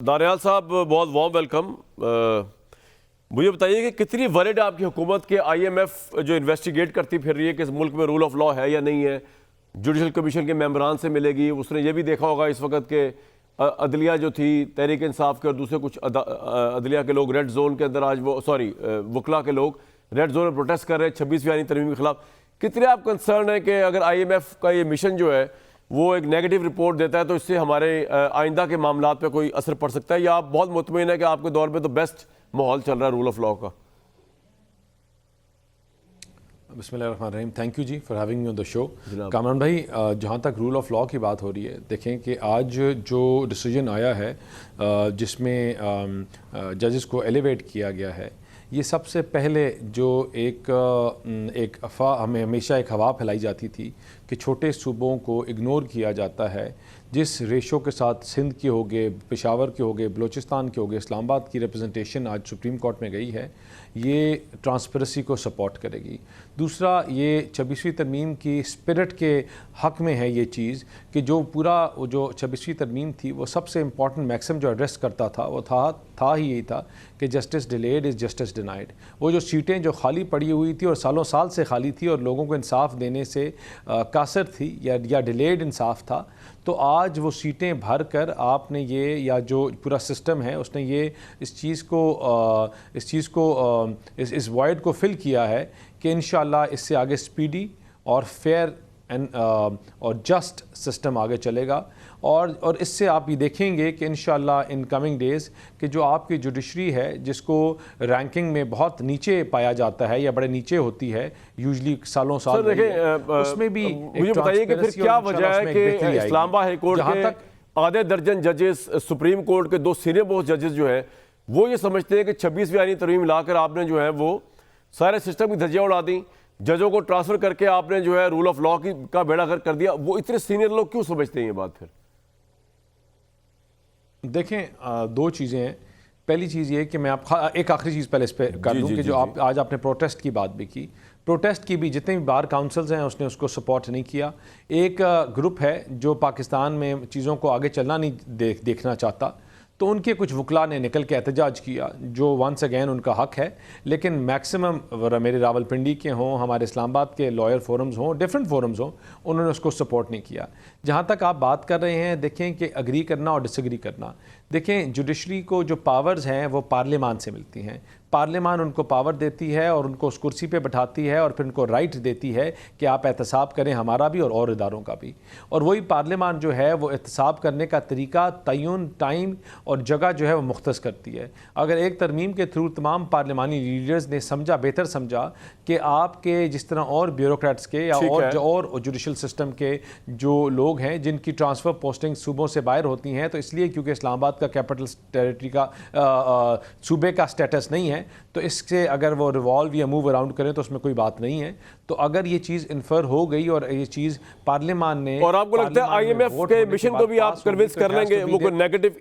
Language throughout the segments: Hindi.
दानियाल साहब, बहुत वार्म वेलकम। मुझे बताइए कि कितनी वरिड आपकी हुकूमत के आईएमएफ जो इन्वेस्टिगेट करती फिर रही है कि इस मुल्क में रूल ऑफ लॉ है या नहीं है, जुडिशल कमीशन के मेंबरान से मिलेगी। उसने ये भी देखा होगा इस वक्त के अदलिया जो थी तहरीक इंसाफ के और दूसरे कुछ अदलिया के लोग रेड जोन के अंदर आज वकला के लोग रेड जोन में प्रोटेस्ट कर रहे हैं 26वीं आईनी तरमीम के खिलाफ। कितने आप कंसर्न है कि अगर आईएमएफ का ये मिशन जो है वो एक नेगेटिव रिपोर्ट देता है तो इससे हमारे आइंदा के मामलात पे कोई असर पड़ सकता है, या आप बहुत मुतमईन है कि आपके दौर में तो बेस्ट माहौल चल रहा है रूल ऑफ लॉ का? बिस्मिल्लाहिर्रहमानिर्रहीम। Thank you ji for having me on the show. Kamran भाई, जहाँ तक रूल ऑफ लॉ की बात हो रही है, देखें कि आज जो डिसीजन आया है जिसमें जजेस को एलिवेट किया गया है, ये सबसे पहले जो एक अफवाह हमें हमेशा एक हवा फैलाई जाती थी कि छोटे सूबों को इग्नोर किया जाता है। जिस रेशो के साथ सिंध की हो गए, पेशावर के हो गए, बलूचिस्तान के हो गए, इस्लामाबाद की रिप्रेजेंटेशन आज सुप्रीम कोर्ट में गई है, ये ट्रांसपेरेंसी को सपोर्ट करेगी। दूसरा, ये 26वीं तरमीम की स्पिरिट के हक़ में है ये चीज़ कि जो 26वीं तरमीम थी वो सबसे इम्पॉर्टेंट मैक्सिम जो एड्रेस करता था वो था ही यही था कि justice delayed is justice denied. वो जो सीटें जो खाली पड़ी हुई थी और सालों साल से खाली थी और लोगों को इंसाफ देने से कासर थी या डिलेड इंसाफ था, तो आज वो सीटें भर कर आपने ये या जो पूरा सिस्टम है उसने ये इस वॉइड को फिल किया है कि इंशाअल्लाह इससे आगे स्पीडी और फेयर एंड और जस्ट सिस्टम आगे चलेगा। और इससे आप ये देखेंगे कि इंशाअल्लाह इन कमिंग डेज़ कि जो आपकी जुडिशरी है जिसको रैंकिंग में बहुत नीचे पाया जाता है या बड़े नीचे होती है यूजली सालों साल, उसमें भी मुझे बताइए कि फिर क्या वजह है कि इस्लामाबाद हाई कोर्ट के आधे दर्जन जजेस, सुप्रीम कोर्ट के 2 सीनियर मोस्ट जजेस जो हैं वो ये समझते हैं कि 26वीं आईनी तरमीम लाकर आपने जो है वो सारे सिस्टम की धज्जियां उड़ा दी, जजों को ट्रांसफर करके आपने जो है रूल ऑफ लॉ का बेड़ा गर्क कर दिया। वो इतने सीनियर लोग क्यों समझते हैं ये बात? फिर देखें, 2 चीज़ें हैं। पहली चीज़ ये कि मैं आप एक आखिरी चीज़ पहले इस पर कर दूँ कि जो आप आज आपने प्रोटेस्ट की बात भी की, प्रोटेस्ट की भी जितने भी बार काउंसिल्स हैं उसने उसको सपोर्ट नहीं किया। एक ग्रुप है जो पाकिस्तान में चीज़ों को आगे चलना नहीं देखना चाहता, तो उनके कुछ वकला ने निकल के एहतजाज किया, जो वंस अगेन उनका हक है। लेकिन मैक्सिमम मेरे रावलपिंडी के हों, हमारे इस्लामाबाद के लॉयर फोरम्स हों, डिफरेंट फोरम्स हों, उन्होंने उसको सपोर्ट नहीं किया। जहाँ तक आप बात कर रहे हैं, देखें कि अग्री करना और डिसएग्री करना, देखें जुडिशरी को जो पावर्स हैं वो पार्लियामान से मिलती हैं। पार्लियामान उनको पावर देती है और उनको उस कुर्सी पे बैठाती है और फिर उनको राइट देती है कि आप एहतसाब करें, हमारा भी और इदारों का भी। और वही पार्लियामान जो है वो एहतसाब करने का तरीका, तयन, टाइम और जगह जो है वो मुख्तस करती है। अगर एक तरमीम के थ्रू तमाम पार्लियामानी लीडर्स ने समझा, बेहतर समझा कि आपके जिस तरह और ब्यूरोक्रेट्स के या और जुडिशल सिस्टम के जो लोग हैं जिनकी ट्रांसफ़र पोस्टिंग सूबों से बाहर होती हैं, तो इसलिए क्योंकि इस्लामाबाद का कैपिटल टेरिटरी का सूबे का स्टेटस नहीं है, तो इससे अगर वो रिवॉल्व या मूव अराउंड करें तो उसमें कोई बात नहीं है। तो अगर ये चीज़ इन्फर हो गई और ये चीज़ पार्लियामान ने, और आपको लगता है आईएमएफ के मिशन को भी आप कन्विंस कर लेंगे, वो कोई नेगेटिव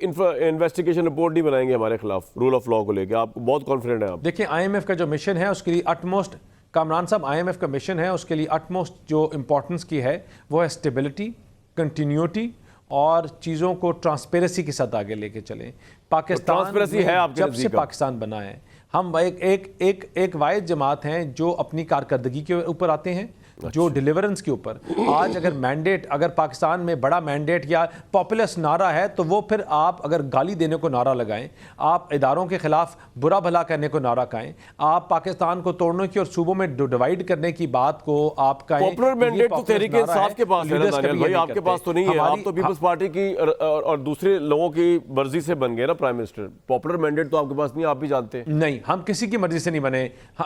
इन्वेस्टिगेशन रिपोर्ट नहीं बनाएंगे हमारे खिलाफ रूल ऑफ लॉ को लेकर? आप बहुत कॉन्फिडेंट हैं आप? देखिए, आईएमएफ का जो मिशन है उसके लिए अटमोस्ट, कामरान साहब, आईएमएफ का मिशन है उसके लिए अटमोस्ट जो इंपॉर्टेंस की है वो है स्टेबिलिटी, कंटिन्यूटी और चीज़ों को ट्रांसपेरेंसी के साथ आगे लेके चलें। पाकिस्तान है आप जब से पाकिस्तान बना है, हम एक वाहिद जमात हैं जो अपनी कारकर्दगी के ऊपर आते हैं, जो डिलीवरेंस के ऊपर। आज अगर मैंडेट, अगर पाकिस्तान में बड़ा मैंडेट या पॉपुलस नारा है तो वो फिर आप अगर गाली देने को नारा लगाएं, आप इदारों के खिलाफ बुरा भला करने को नारा कहें, आप पाकिस्तान को तोड़ने की और सूबों में डिवाइड करने की बात को आप कहें। पॉपुलर मैंडेट तो तहरीक इंसाफ के पास है दानियाल भाई, आपके पास तो नहीं है। आप तो पीपल्स पार्टी की और दूसरे लोगों की मर्जी से बन गए ना प्राइम मिनिस्टर। पॉपुलर मैंडेट तो आपके पास नहीं, आप भी जानते हैं। नहीं, हम किसी की मर्जी से नहीं बने।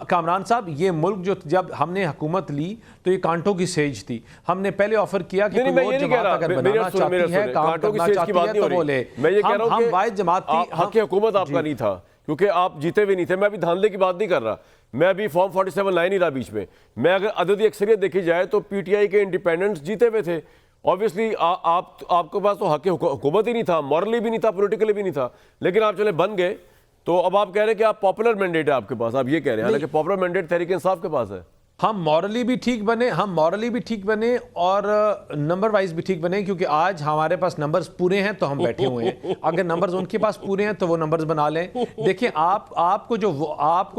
कामरान साहब, ये मुल्क जो जब हमने हुकूमत ली तो ये कांटों की सेज थी। हमने पहले ऑफर किया कि कोई और जमात अगर बनाना चाहती है, काम करना चाहती है तो बोले। मैं ये कह रहा हूं हम वाहिद जमात थी, हक हुकूमत आपका नहीं था क्योंकि आप जीते भी नहीं थे। मैं अभी धांधले की बात नहीं कर रहा, मैं अभी फॉर्म 47 लाई नहीं रहा बीच में। मैं अगर अददी अक्सरियत देखी जाए तो पीटीआई के इंडिपेंडेंट्स जीते हुए थे। ऑब्वियसली आपके पास तो हक हुकूमत ही नहीं था, मॉरली भी नहीं था, पोलिटिकली भी नहीं था, लेकिन आप चले बन गए। तो अब आप कह रहे हैं कि आप पॉपुलर मैंडेट है आपके पास, आप ये कह रहे हैं, हालांकि पॉपुलर मैंडेट तहरीक इंसाफ के पास है। हम मॉरली भी ठीक बने और नंबर वाइज भी ठीक बने, क्योंकि आज हमारे पास नंबर्स पूरे हैं तो हम बैठे हुए हैं। अगर नंबर्स उनके पास पूरे हैं तो वो नंबर्स बना लें। देखिए आपको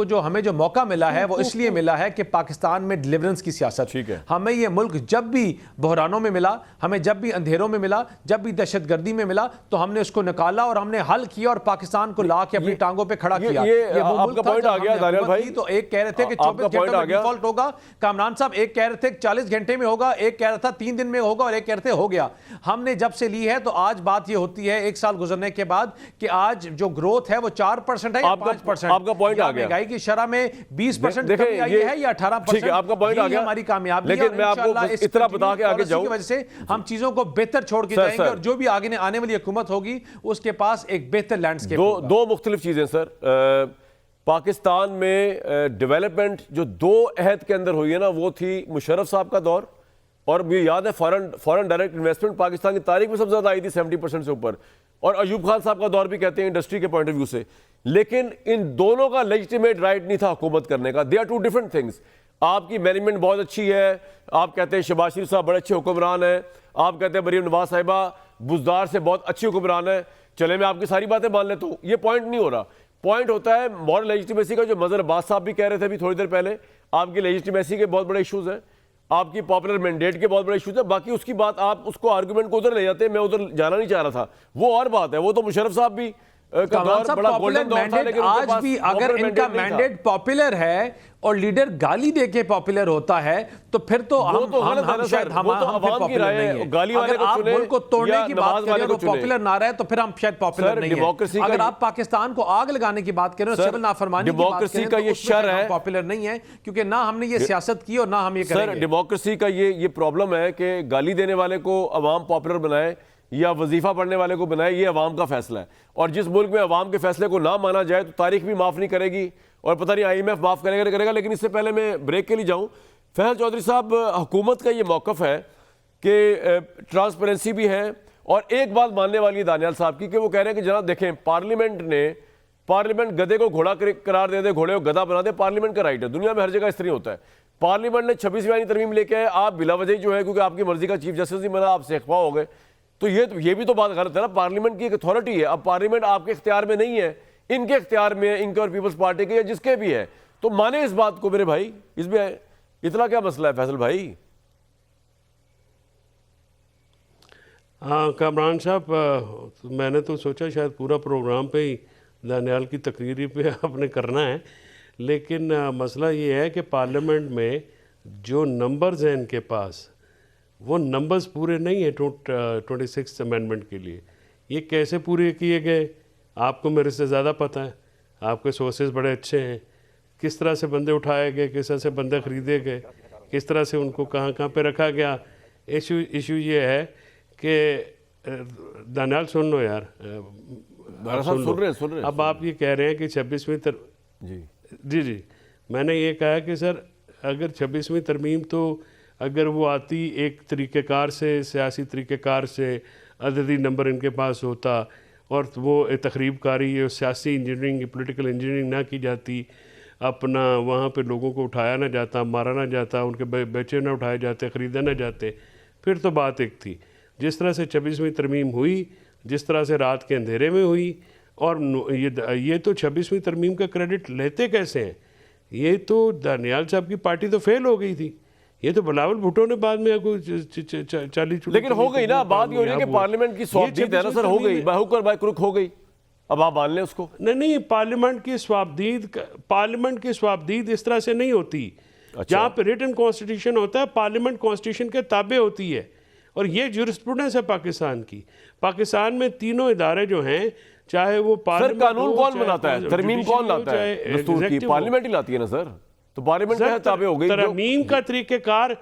जो हमें जो मौका मिला है वो इसलिए मिला है कि पाकिस्तान में डिलीवरेंस की सियासत, ठीक है। हमें ये मुल्क जब भी बहरानों में मिला, हमें जब भी अंधेरों में मिला, जब भी दहशतगर्दी में मिला, तो हमने उसको निकाला और हमने हल किया और पाकिस्तान को ला के अपनी टांगों पे खड़ा किया। वो आपका पॉइंट आ गया दानियाल भाई। तो एक कह रहे थे कि 24 घंटे में डिफॉल्ट होगा, कामरान साहब एक कह रहे थे 40 घंटे में होगा, एक कह रहा था 3 दिन में होगा और एक कह रहे थे हो गया। हमने जब से ली है तो आज बात ये होती है 1 साल गुजरने के बाद कि आज जो ग्रोथ है वो 4% है या 5%। आपका पॉइंट आ गया। महंगाई की शरह में 20% कमी आई है या 18%। ठीक है, आपका पॉइंट आ गया। हमारी कामयाबी है। लेकिन मैं आपको इतना बता के आगे जाऊं, की वजह से हम चीजों को बेहतर छोड़ के जाएंगे और जो भी आगे आने वाली हुकूमत होगी उसके पास एक बेहतर लैंडस्केप होगा। दो मुख्तलिफ चीजें सर। पाकिस्तान में डेवलपमेंट जो 2 अहद के अंदर हुई है ना, वो थी मुशर्रफ साहब का दौर, और मुझे याद है फॉरेन डायरेक्ट इन्वेस्टमेंट पाकिस्तान की तारीख में सबसे ज्यादा आई थी 70% से ऊपर, और अयूब खान साहब का दौर भी कहते हैं इंडस्ट्री के पॉइंट ऑफ व्यू से। लेकिन इन दोनों का लेजिटिमेट राइट नहीं था हुकूमत करने का। They are 2 different things. आपकी मैनेजमेंट बहुत अच्छी है, आप कहते हैं शहबाज शरीफ साहब बड़े अच्छे हुक्मरान हैं, आप कहते हैं मरीम नवाज साहिबा बुजदार से बहुत अच्छी हुक्मरान है, चले मैं आपकी सारी बातें मान लेता हूँ, ये पॉइंट नहीं हो रहा। पॉइंट होता है मॉरल लेजिटिमेसी का, जो मजहर अब्बास साहब भी कह रहे थे अभी थोड़ी देर पहले। आपकी लेजिटिमेसी के बहुत बड़े इश्यूज हैं, आपकी पॉपुलर मैंडेट के बहुत बड़े इश्यूज हैं। बाकी उसकी बात आप उसको आर्गुमेंट को उधर ले जाते हैं, मैं उधर जाना नहीं चाह रहा था, वो और बात है। वो तो मुशर्रफ साहब भी का दौर बड़ा गोल्डन दौर था, लेकिन आज भी अगर इनका मैंडेट पॉपुलर है और लीडर गाली देके पॉपुलर होता है तो फिर तो हम शायद पॉपुलर नहीं है। अगर आप मुल्क को तोड़ने की बात करें और पॉपुलर ना रहे तो फिर हम शायद पॉपुलर नहीं है। अगर आप पाकिस्तान को आग लगाने की बात करें, सिविल नाफरमानी की बात करें, का ये शर है, पॉपुलर नहीं है, क्योंकि ना हमने ये सियासत की और ना हम ये करेंगे। सर डेमोक्रेसी का ये प्रॉब्लम है कि गाली देने वाले को अवाम पॉपुलर बनाए या वजीफा पढ़ने वाले को बनाए, ये अवाम का फैसला है। और जिस मुल्क में अवाम के फैसले को ना माना जाए तो तारीख भी माफ़ नहीं करेगी, और पता नहीं IMF माफ़ करेगा। लेकिन इससे पहले मैं ब्रेक के लिए जाऊं, फैसल चौधरी साहब, हुकूमत का ये मौक़िफ़ है कि ट्रांसपेरेंसी भी है, और एक बात मानने वाली है दानियाल साहब की कि वो कह रहे हैं कि जनाब देखें, पार्लियामेंट गधे को घोड़ा करार दे दे, घोड़े को गधा बना दे, पार्लियामेंट का राइट है। दुनिया में हर जगह इस तरह होता है। पार्लियामेंट ने 26वीं आईनी तरमीम लेके आए, आप बिला वजह जो है क्योंकि आपकी मर्जी का चीफ जस्टिस नहीं बना, आप सेखवा हो गए, तो ये भी तो बात गलत है ना। पार्लियामेंट की एक अथॉरिटी है, अब पार्लियामेंट आपके इख्तियार में नहीं है, इनके इख्तियार में है, इनके और पीपल्स पार्टी के या जिसके भी है, तो माने इस बात को मेरे भाई। इसमें इतना क्या मसला है फैसल भाई? हाँ कामरान साहब, मैंने तो सोचा शायद पूरा प्रोग्राम पे ही दानियाल की तकरीरी पे आपने करना है, लेकिन मसला ये है कि पार्लियामेंट में जो नंबर्स हैं इनके पास, वो नंबर्स पूरे नहीं है 26th अमेंडमेंट के लिए। ये कैसे पूरे किए गए आपको मेरे से ज़्यादा पता है, आपके सोर्सेज बड़े अच्छे हैं। किस तरह से बंदे उठाए गए, किस तरह से बंदे ख़रीदे गए, किस तरह से उनको कहाँ कहाँ पे रखा गया। इशू ये है कि दानियाल सुन लो यार, सुन रहे। अब आप ये कह रहे हैं कि 26वीं जी मैंने ये कहा कि सर अगर 26वीं तरमीम तो अगर वो आती एक तरीक़ेकार से, सियासी तरीक़ेकार से, अददी नंबर इनके पास होता और वो तखरीबकारी और सियासी इंजीनियरिंग, पॉलिटिकल इंजीनियरिंग ना की जाती, अपना वहाँ पे लोगों को उठाया ना जाता, मारा ना जाता, उनके बच्चे ना उठाए जाते, ख़रीदे ना जाते, फिर तो बात एक थी। जिस तरह से 26वीं तरमीम हुई, जिस तरह से रात के अंधेरे में हुई, और ये तो 26वीं तरमीम का क्रेडिट लेते कैसे हैं? ये तो दानियाल साहब की पार्टी तो फेल हो गई थी, ये तो बिलावल भुट्टो ने बाद में आपको 40, लेकिन हो गई ना, बात ये हो रही है कि पार्लियामेंट की स्वाबदीद है ना सर, हो गई, बाहुकर बाय क्रुक हो गई, अब आप मान लें उसको। नहीं, पार्लियामेंट की स्वाबदीद इस तरह से नहीं होती। अच्छा। जहाँ पे रिटन कॉन्स्टिट्यूशन होता है, पार्लियामेंट कॉन्स्टिट्यूशन के ताबे होती है, और ये जुरिस्प्रूडेंस है पाकिस्तान की। पाकिस्तान में तीनों इदारे जो हैं, चाहे वो सर कानून कौन बनाता है, तरमीम कौन लाता है दस्तूर की? पार्लियामेंट ही लाती है ना सर, तो पार्लियामेंट के ताबे हो गई। तरमीम का तरीक़ेकार,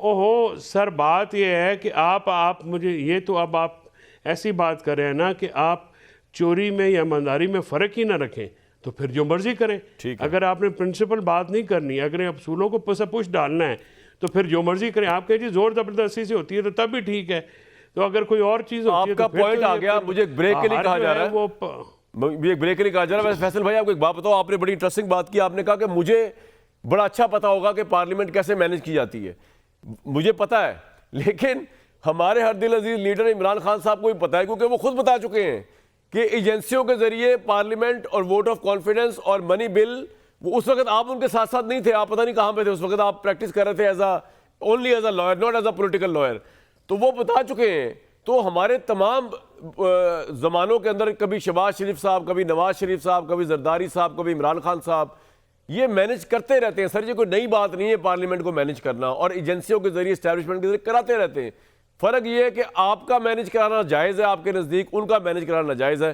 ओहो सर बात यह है कि आप मुझे ये तो अब आप ऐसी बात कर रहे हैं ना कि आप चोरी में या ईमानदारी में फ़र्क ही ना रखें, तो फिर जो मर्जी करें। अगर आपने प्रिंसिपल बात नहीं करनी, अगर असूलों को पुश डालना है तो फिर जो मर्जी करें। आप कहें जी जोर ज़बरदस्ती से होती है तो तब भी ठीक है, तो अगर कोई और चीज़ होती है आपका पॉइंट आ गया। मुझे एक ब्रेक के लिए कहा जा रहा है, वो एक ब्रेक के लिए कहा जा रहा है। फैसल भाई आपको एक बात बताओ, आपने बड़ी इंटरेस्टिंग बात की, आपने कहा कि मुझे बड़ा अच्छा पता होगा कि पार्लियामेंट कैसे मैनेज की जाती है, मुझे पता है, लेकिन हमारे हर दिल अजीज लीडर इमरान खान साहब को भी पता है, क्योंकि वो खुद बता चुके हैं कि एजेंसियों के जरिए पार्लियामेंट और वोट ऑफ कॉन्फिडेंस और मनी बिल, वो उस वक्त आप उनके साथ साथ नहीं थे, आप पता नहीं कहां पे थे उस वक्त, आप प्रैक्टिस कर रहे थे only as a lawyer, not as a political lawyer, तो वो बता चुके हैं। तो हमारे तमाम जमानों के अंदर कभी शहबाज शरीफ साहब, कभी नवाज शरीफ साहब, कभी जरदारी साहब, कभी इमरान खान साहब, ये मैनेज करते रहते हैं सर, ये कोई नई बात नहीं है पार्लियामेंट को मैनेज करना, और एजेंसियों के जरिए एस्टैब्लिशमेंट के जरिए कराते रहते हैं। फर्क ये है कि आपका मैनेज कराना जायज़ है आपके नज़दीक, उनका मैनेज कराना नाजायज़ है।